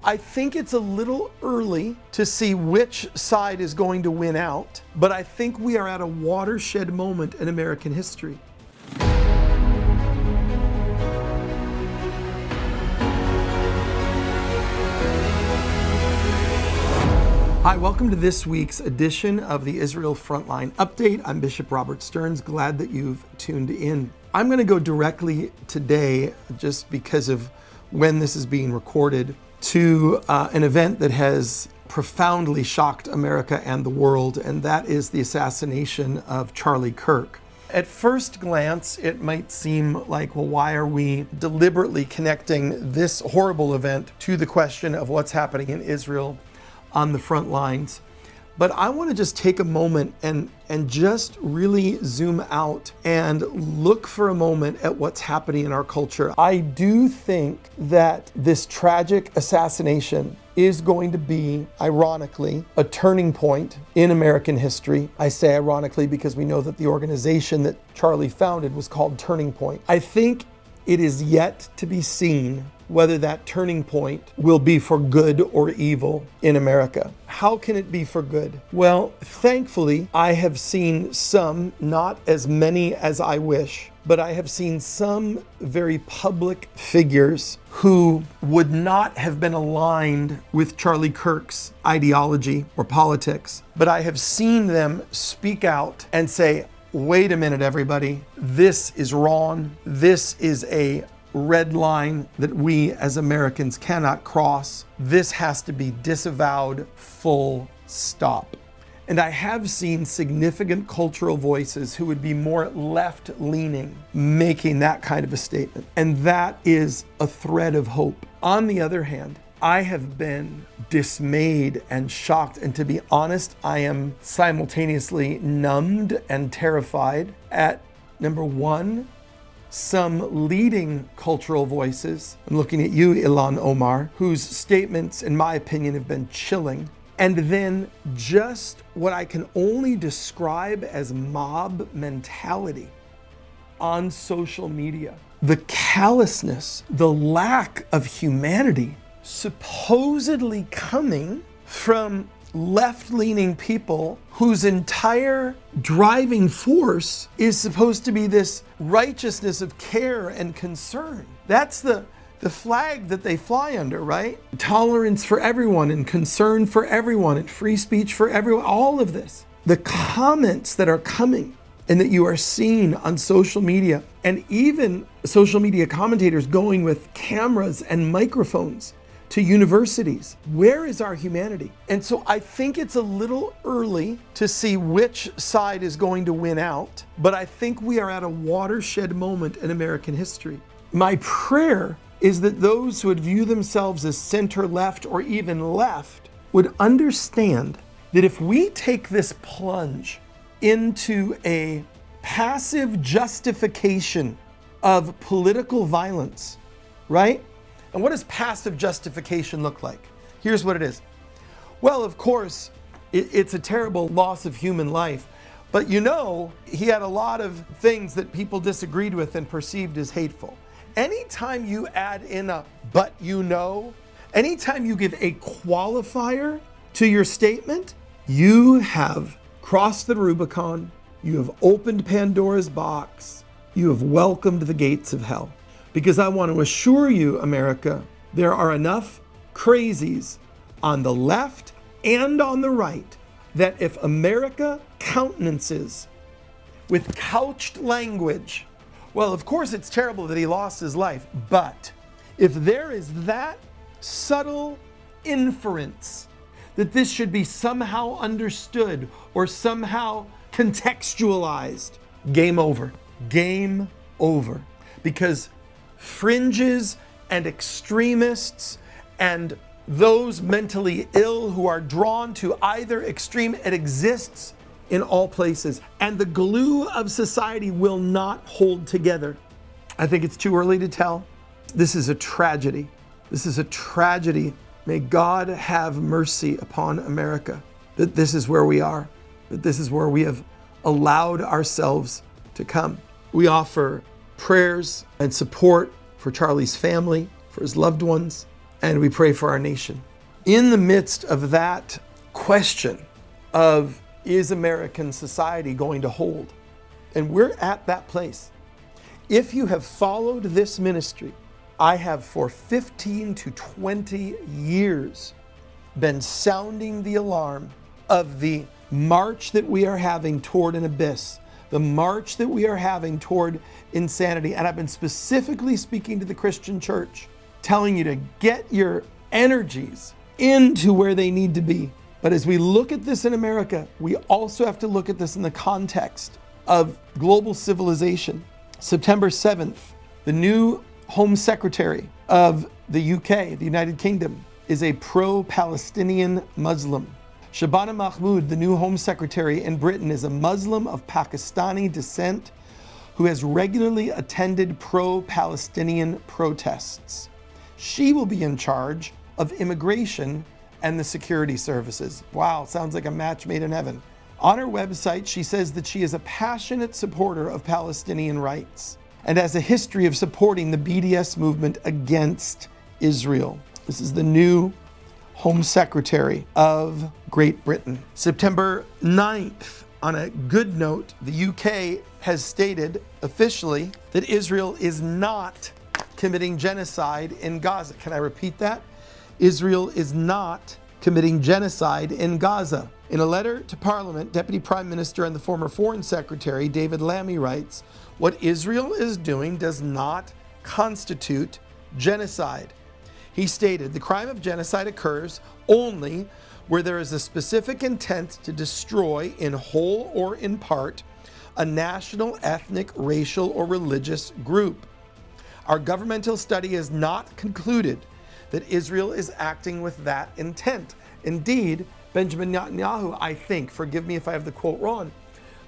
I think it's a little early to see which side is going to win out, but I think we are at a watershed moment in American history. Hi, welcome to this week's edition of the Israel Frontline Update. I'm Bishop Robert Stearns. Glad that you've tuned in. I'm going to go directly today, just because of when this is being recorded, to an event that has profoundly shocked America and the world, and that is the assassination of Charlie Kirk. At first glance, it might seem like, well, why are we deliberately connecting this horrible event to the question of what's happening in Israel on the front lines? But I want to just take a moment and just really zoom out and look for a moment at what's happening in our culture. I do think that this tragic assassination is going to be, ironically, a turning point in American history. I say ironically because we know that the organization that Charlie founded was called Turning Point. I think it is yet to be seen whether that turning point will be for good or evil in America. How can it be for good? Well, thankfully, I have seen some, not as many as I wish, but I have seen some very public figures who would not have been aligned with Charlie Kirk's ideology or politics, but I have seen them speak out and say, wait a minute, everybody, this is wrong. This is a red line that we as Americans cannot cross. This has to be disavowed, full stop. And I have seen significant cultural voices who would be more left-leaning making that kind of a statement. And that is a thread of hope. On the other hand, I have been dismayed and shocked, and to be honest, I am simultaneously numbed and terrified at, number one, some leading cultural voices. I'm looking at you, Ilhan Omar, whose statements, in my opinion, have been chilling. And then just what I can only describe as mob mentality on social media. The callousness, the lack of humanity, supposedly coming from left-leaning people whose entire driving force is supposed to be this righteousness of care and concern. That's the flag that they fly under, right? Tolerance for everyone and concern for everyone and free speech for everyone, all of this. The comments that are coming and that you are seeing on social media, and even social media commentators going with cameras and microphones to universities. Where is our humanity? And so I think it's a little early to see which side is going to win out, but I think we are at a watershed moment in American history. My prayer is that those who would view themselves as center-left or even left would understand that if we take this plunge into a passive justification of political violence, right? And what does passive justification look like? Here's what it is. Well, of course, it's a terrible loss of human life, but you know, he had a lot of things that people disagreed with and perceived as hateful. Anytime you add in a but you know, anytime you give a qualifier to your statement, you have crossed the Rubicon, you have opened Pandora's box, you have welcomed the gates of hell. Because I want to assure you, America, there are enough crazies on the left and on the right that if America countenances with couched language, well, of course it's terrible that he lost his life, but if there is that subtle inference that this should be somehow understood or somehow contextualized, game over. Game over. Because fringes and extremists and those mentally ill who are drawn to either extreme, it exists in all places. And the glue of society will not hold together. I think it's too early to tell. This is a tragedy. This is a tragedy. May God have mercy upon America, that this is where we are, that this is where we have allowed ourselves to come. We offer prayers and support for Charlie's family, for his loved ones. and we pray for our nation. In the midst of that question of, is American society going to hold? And we're at that place. If you have followed this ministry, I have for 15 to 20 years been sounding the alarm of the march that we are having toward an abyss, the march that we are having toward insanity. And I've been specifically speaking to the Christian church, telling you to get your energies into where they need to be. But as we look at this in America, we also have to look at this in the context of global civilization. September 7th, the new Home Secretary of the UK, the United Kingdom, is a pro-Palestinian Muslim. Shabana Mahmood, the new Home Secretary in Britain, is a Muslim of Pakistani descent who has regularly attended pro-Palestinian protests. She will be in charge of immigration and the security services. Wow, sounds like a match made in heaven. On her website, she says that she is a passionate supporter of Palestinian rights and has a history of supporting the BDS movement against Israel. This is the new Home Secretary of Great Britain. September 9th, on a good note, the UK has stated officially that Israel is not committing genocide in Gaza. Can I repeat that? Israel is not committing genocide in Gaza. In a letter to Parliament, Deputy Prime Minister and the former Foreign Secretary David Lammy writes, "What Israel is doing does not constitute genocide." He stated, "The crime of genocide occurs only where there is a specific intent to destroy, in whole or in part, a national, ethnic, racial, or religious group. Our governmental study has not concluded that Israel is acting with that intent." Indeed, Benjamin Netanyahu, I think, forgive me if I have the quote wrong,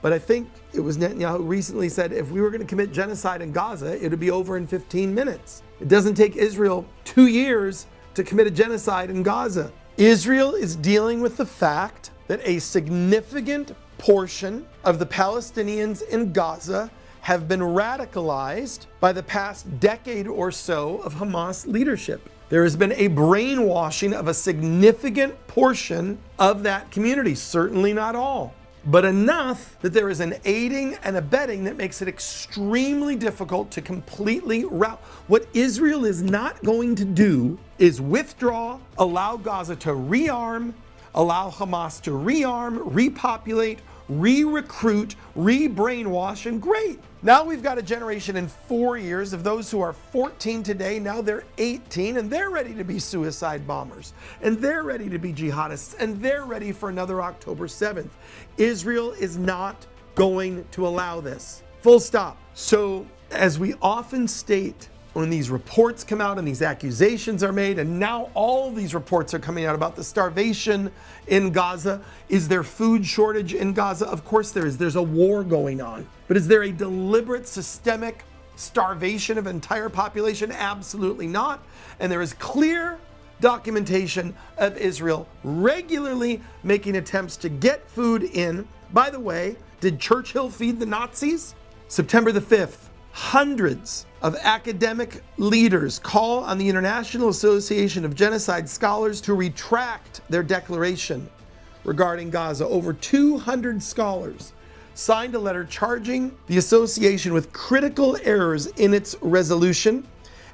but I think it was Netanyahu recently said, if we were going to commit genocide in Gaza, it would be over in 15 minutes. It doesn't take Israel 2 years to commit a genocide in Gaza. Israel is dealing with the fact that a significant portion of the Palestinians in Gaza have been radicalized by the past decade or so of Hamas leadership. There has been a brainwashing of a significant portion of that community, certainly not all, but enough that there is an aiding and abetting that makes it extremely difficult to completely rout. What Israel is not going to do is withdraw, allow Gaza to rearm, allow Hamas to rearm, repopulate, re-recruit, re-brainwash, and great. Now we've got a generation in 4 years of those who are 14 today, now they're 18, and they're ready to be suicide bombers, and they're ready to be jihadists, and they're ready for another October 7th. Israel is not going to allow this. Full stop. So, as we often state, when these reports come out and these accusations are made, and now all these reports are coming out about the starvation in Gaza. Is there food shortage in Gaza? Of course there is. There's a war going on. But is there a deliberate systemic starvation of an entire population? Absolutely not. And there is clear documentation of Israel regularly making attempts to get food in. By the way, did Churchill feed the Nazis? September the 5th. Hundreds of academic leaders call on the International Association of Genocide Scholars to retract their declaration regarding Gaza. Over 200 scholars signed a letter charging the association with critical errors in its resolution,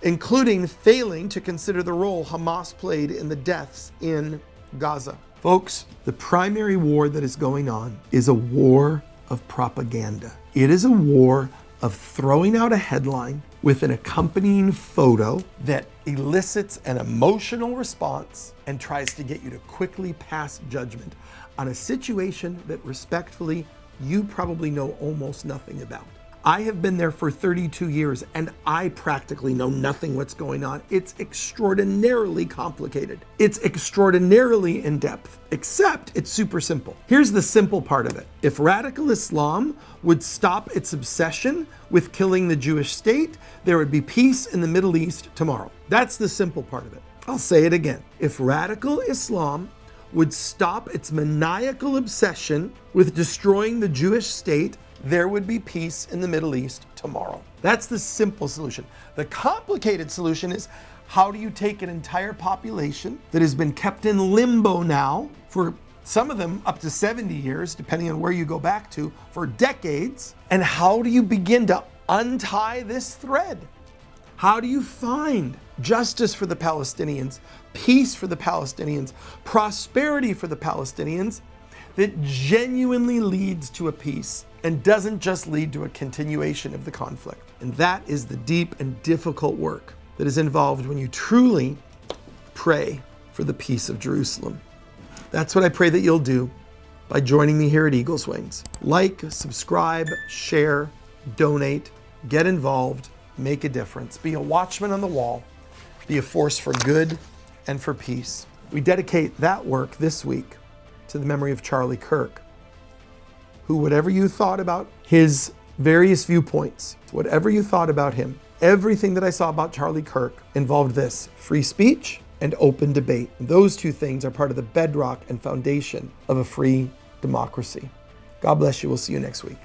including failing to consider the role Hamas played in the deaths in Gaza. Folks, the primary war that is going on is a war of propaganda. It is a war of throwing out a headline with an accompanying photo that elicits an emotional response and tries to get you to quickly pass judgment on a situation that respectfully you probably know almost nothing about. I have been there for 32 years and I practically know nothing what's going on. It's extraordinarily complicated. It's extraordinarily in depth, except it's super simple. Here's the simple part of it. If radical Islam would stop its obsession with killing the Jewish state, there would be peace in the Middle East tomorrow. That's the simple part of it. I'll say it again. If radical Islam would stop its maniacal obsession with destroying the Jewish state, there would be peace in the Middle East tomorrow. That's the simple solution. The complicated solution is, How do you take an entire population that has been kept in limbo now for some of them up to 70 years, depending on where you go back to, for decades, and how do you begin to untie this thread? How do you find justice for the Palestinians, peace for the Palestinians, prosperity for the Palestinians that genuinely leads to a peace and doesn't just lead to a continuation of the conflict? And that is the deep and difficult work that is involved when you truly pray for the peace of Jerusalem. That's what I pray that you'll do by joining me here at Eagle's Wings. Like, subscribe, share, donate, get involved, make a difference. Be a watchman on the wall. Be a force for good and for peace. We dedicate that work this week to the memory of Charlie Kirk, who, whatever you thought about his various viewpoints, whatever you thought about him, everything that I saw about Charlie Kirk involved this: free speech and open debate. And those two things are part of the bedrock and foundation of a free democracy. God bless you. We'll see you next week.